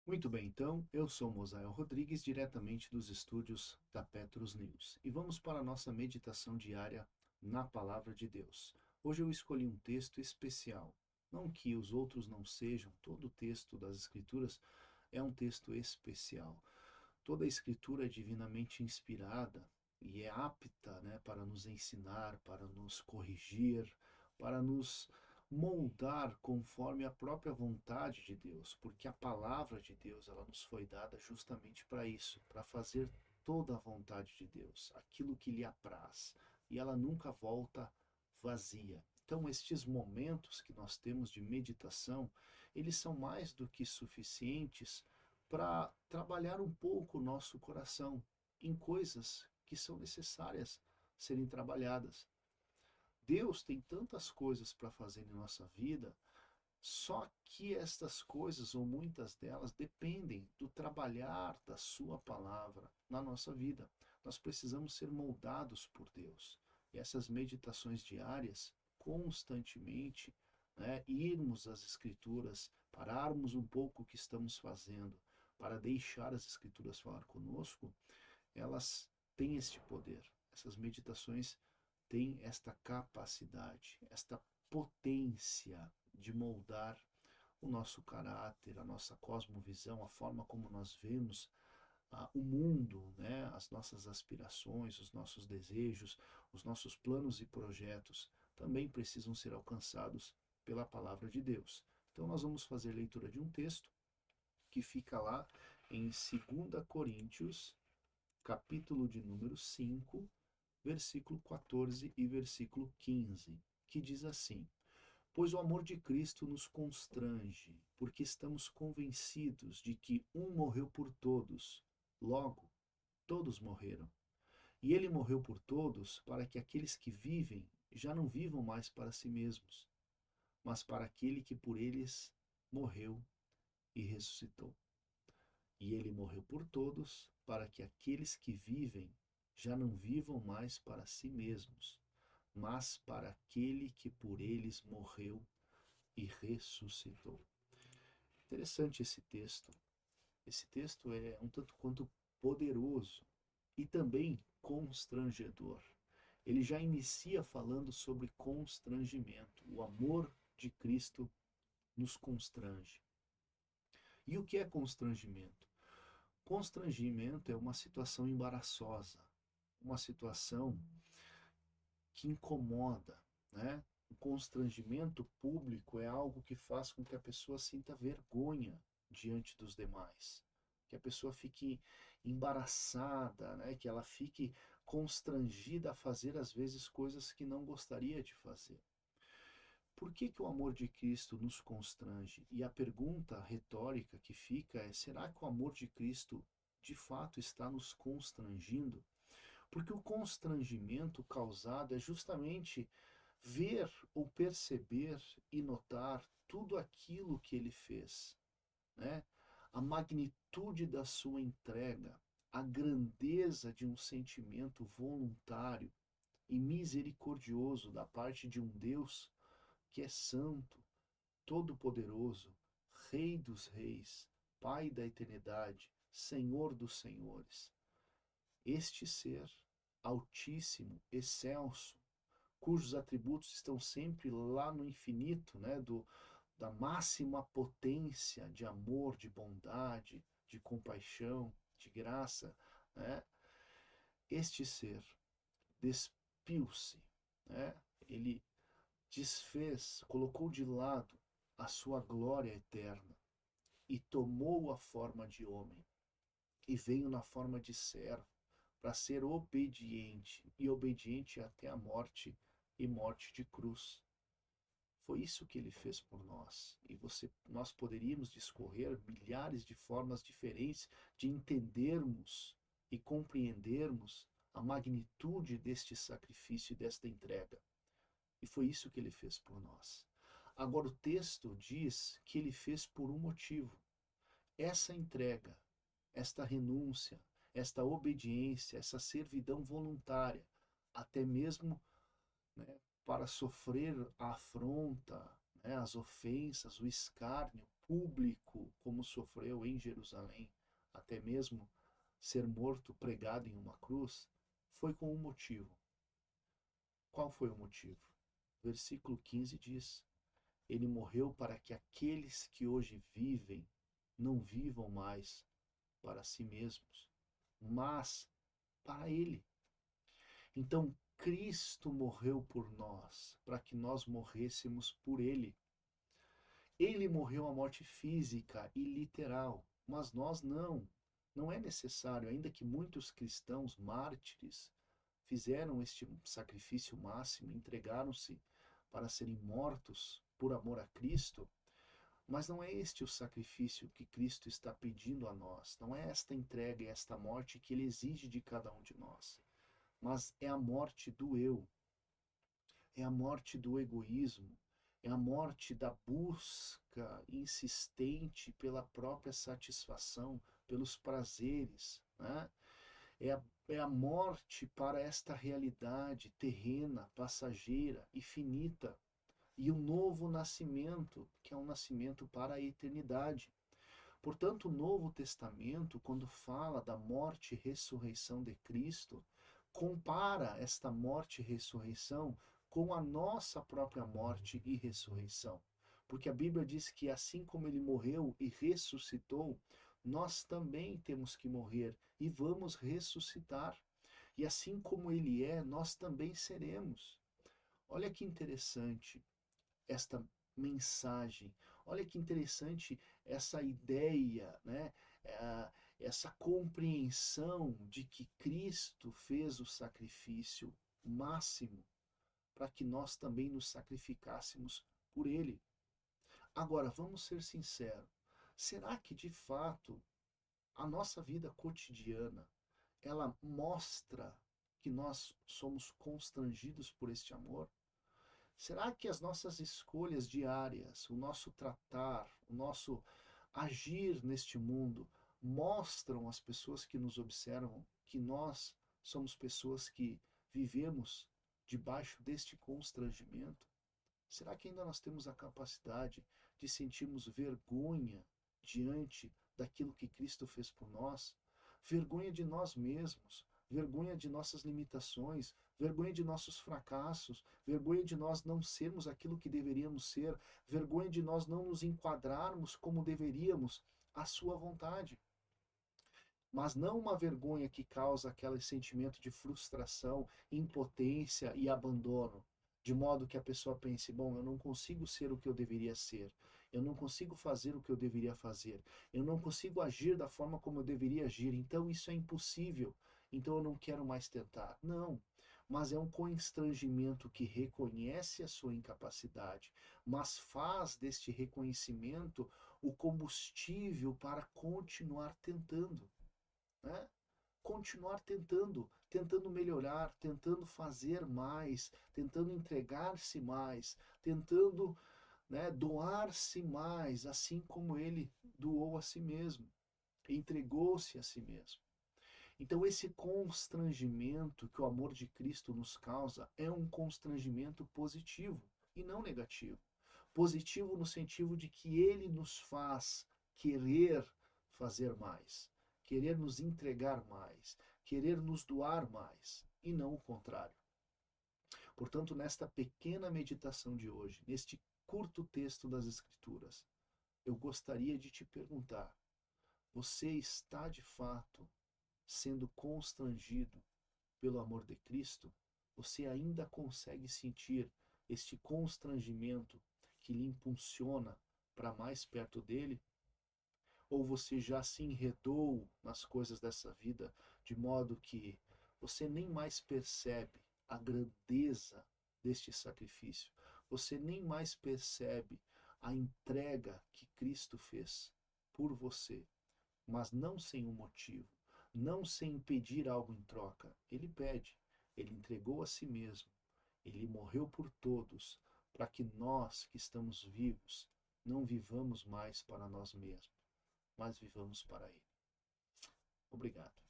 Muito bem, então, eu sou Mosael Rodrigues, diretamente dos estúdios da Petrus News. E vamos para a nossa meditação diária na Palavra de Deus. Hoje eu escolhi um texto especial. Não que os outros não sejam, todo o texto das Escrituras é um texto especial. Toda a Escritura é divinamente inspirada e é apta, para nos ensinar, para nos corrigir, para nos moldar conforme a própria vontade de Deus, porque a palavra de Deus ela nos foi dada justamente para isso, para fazer toda a vontade de Deus, aquilo que lhe apraz, e ela nunca volta vazia. Então, estes momentos que nós temos de meditação, eles são mais do que suficientes para trabalhar um pouco o nosso coração em coisas que são necessárias serem trabalhadas. Deus tem tantas coisas para fazer em nossa vida, só que estas coisas, ou muitas delas, dependem do trabalhar da Sua palavra na nossa vida. Nós precisamos ser moldados por Deus. E essas meditações diárias, constantemente, irmos às Escrituras, pararmos um pouco o que estamos fazendo, para deixar as Escrituras falar conosco, elas têm este poder. Essas meditações têm esta capacidade, esta potência de moldar o nosso caráter, a nossa cosmovisão, a forma como nós vemos o mundo, as nossas aspirações, os nossos desejos, os nossos planos e projetos também precisam ser alcançados pela palavra de Deus. Então nós vamos fazer leitura de um texto que fica lá em 2 Coríntios, capítulo de número 5, versículo 14 e versículo 15, que diz assim: Pois o amor de Cristo nos constrange, porque estamos convencidos de que um morreu por todos, logo, todos morreram. E ele morreu por todos para que aqueles que vivem já não vivam mais para si mesmos, mas para aquele que por eles morreu e ressuscitou. E ele morreu por todos para que aqueles que vivem já não vivam mais para si mesmos, mas para aquele que por eles morreu e ressuscitou. Interessante esse texto. Esse texto é um tanto quanto poderoso e também constrangedor. Ele já inicia falando sobre constrangimento. O amor de Cristo nos constrange. E o que é constrangimento? Constrangimento é uma situação embaraçosa, uma situação que incomoda, né? O constrangimento público é algo que faz com que a pessoa sinta vergonha diante dos demais, que a pessoa fique embaraçada, né? Que ela fique constrangida a fazer às vezes coisas que não gostaria de fazer. Por que, que o amor de Cristo nos constrange? E a pergunta retórica que fica é: será que o amor de Cristo de fato está nos constrangindo? Porque o constrangimento causado é justamente ver ou perceber e notar tudo aquilo que ele fez, né? A magnitude da sua entrega, a grandeza de um sentimento voluntário e misericordioso da parte de um Deus que é santo, todo-poderoso, Rei dos reis, Pai da eternidade, Senhor dos senhores. Este ser altíssimo, excelso, cujos atributos estão sempre lá no infinito, da máxima potência de amor, de bondade, de compaixão, de graça, né? Este ser despiu-se, né? Ele desfez, colocou de lado a sua glória eterna e tomou a forma de homem e veio na forma de servo para ser obediente e obediente até a morte e morte de cruz. Foi isso que ele fez por nós. E nós poderíamos discorrer milhares de formas diferentes de entendermos e compreendermos a magnitude deste sacrifício e desta entrega. E foi isso que ele fez por nós. Agora, o texto diz que ele fez por um motivo. Essa entrega, esta renúncia, esta obediência, essa servidão voluntária, até mesmo, para sofrer a afronta, as ofensas, o escárnio, público como sofreu em Jerusalém, até mesmo ser morto pregado em uma cruz, foi com um motivo. Qual foi o motivo? Versículo 15 diz: Ele morreu para que aqueles que hoje vivem não vivam mais para si mesmos, mas para Ele. Então, Cristo morreu por nós, para que nós morrêssemos por Ele. Ele morreu a morte física e literal, mas nós não. Não é necessário, ainda que muitos cristãos mártires fizeram este sacrifício máximo, entregaram-se para serem mortos por amor a Cristo, mas não é este o sacrifício que Cristo está pedindo a nós. Não é esta entrega e esta morte que Ele exige de cada um de nós, mas é a morte do eu, é a morte do egoísmo, é a morte da busca insistente pela própria satisfação, pelos prazeres, né? É a morte para esta realidade terrena, passageira e finita, e o novo nascimento, que é um nascimento para a eternidade. Portanto, o Novo Testamento, quando fala da morte e ressurreição de Cristo, compara esta morte e ressurreição com a nossa própria morte e ressurreição. Porque a Bíblia diz que assim como ele morreu e ressuscitou, nós também temos que morrer e vamos ressuscitar. E assim como ele é, nós também seremos. Olha que interessante esta mensagem. Olha que interessante essa ideia, né? Essa compreensão de que Cristo fez o sacrifício máximo para que nós também nos sacrificássemos por Ele. Agora, vamos ser sinceros. Será que de fato a nossa vida cotidiana ela mostra que nós somos constrangidos por este amor? Será que as nossas escolhas diárias, o nosso tratar, o nosso agir neste mundo mostram às pessoas que nos observam que nós somos pessoas que vivemos debaixo deste constrangimento? Será que ainda nós temos a capacidade de sentirmos vergonha diante daquilo que Cristo fez por nós? Vergonha de nós mesmos, vergonha de nossas limitações, vergonha de nossos fracassos, vergonha de nós não sermos aquilo que deveríamos ser, vergonha de nós não nos enquadrarmos como deveríamos à sua vontade. Mas não uma vergonha que causa aquele sentimento de frustração, impotência e abandono, de modo que a pessoa pense: bom, eu não consigo ser o que eu deveria ser, eu não consigo fazer o que eu deveria fazer, eu não consigo agir da forma como eu deveria agir, então isso é impossível, então eu não quero mais tentar. Não, mas é um constrangimento que reconhece a sua incapacidade, mas faz deste reconhecimento o combustível para continuar tentando, né? Continuar tentando melhorar, tentando fazer mais, tentando entregar-se mais, tentando, né, doar-se mais, assim como ele doou a si mesmo, entregou-se a si mesmo. Então, esse constrangimento que o amor de Cristo nos causa é um constrangimento positivo e não negativo. Positivo no sentido de que ele nos faz querer fazer mais, querer nos entregar mais, querer nos doar mais, e não o contrário. Portanto, nesta pequena meditação de hoje, neste curto texto das Escrituras, eu gostaria de te perguntar: você está de fato sendo constrangido pelo amor de Cristo? Você ainda consegue sentir este constrangimento que lhe impulsiona para mais perto dele? Ou você já se enredou nas coisas dessa vida de modo que você nem mais percebe a grandeza deste sacrifício? Você nem mais percebe a entrega que Cristo fez por você, mas não sem um motivo, não sem pedir algo em troca. Ele pede, ele entregou a si mesmo, ele morreu por todos, para que nós que estamos vivos não vivamos mais para nós mesmos, mas vivamos para ele. Obrigado.